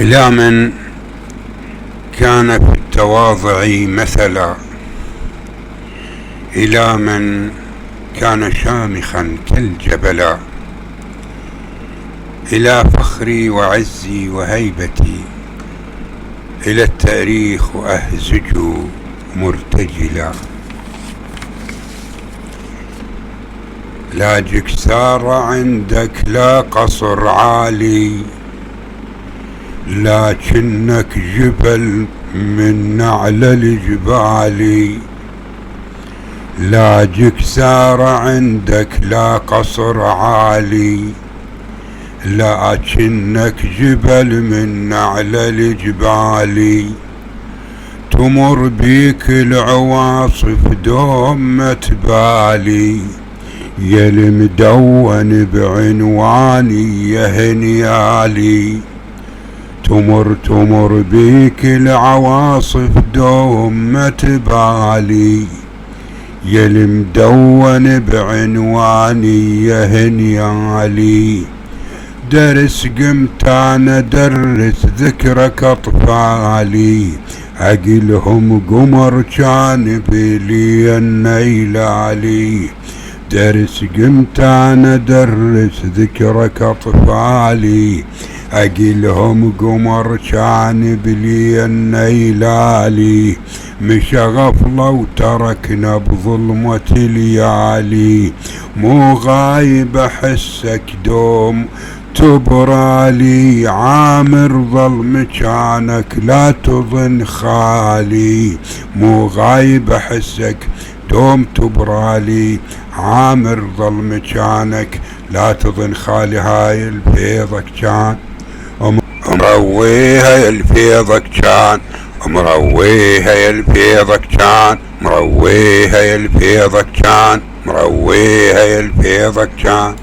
إلى من كان في التواضع مثلا، إلى من كان شامخا كالجبل، إلى فخري وعزي وهيبتي، إلى التاريخ أهزج مرتجلا. لا جكسار عندك لا قصر عالي، لكنك جبل من نعل الجبال. لا جكسار عندك لا قصر عالي، لكنك جبل من نعل الجبال. تمر بيك العواصف دومة بالي، يا المدون بعنواني يا هنيالي. تمر بيك العواصف دومة بالي، يا المدون بعنواني يا هنيالي. درس قمت انا درس ذكرك اطفالي، عقلهم قمر كان بلي النيلالي. درس قمت انا درس ذكرك اطفالي، عقلهم قمر كان بلي النيلالي. مشى غفلة وتركنا بظلمة ليالي، مو غايب احسك دوم تبرالي. عامر ظل مكانك لا تظن خالي، مو غايب احسك دوم تبرالي. عامر ظل مكانك لا تظن خالي. هاي الفيضك كان مرويها يا الفيضك كان، مرويها يا الفيضك كان، مرويها يا الفيضك كان، مرويها يا الفيضك كان.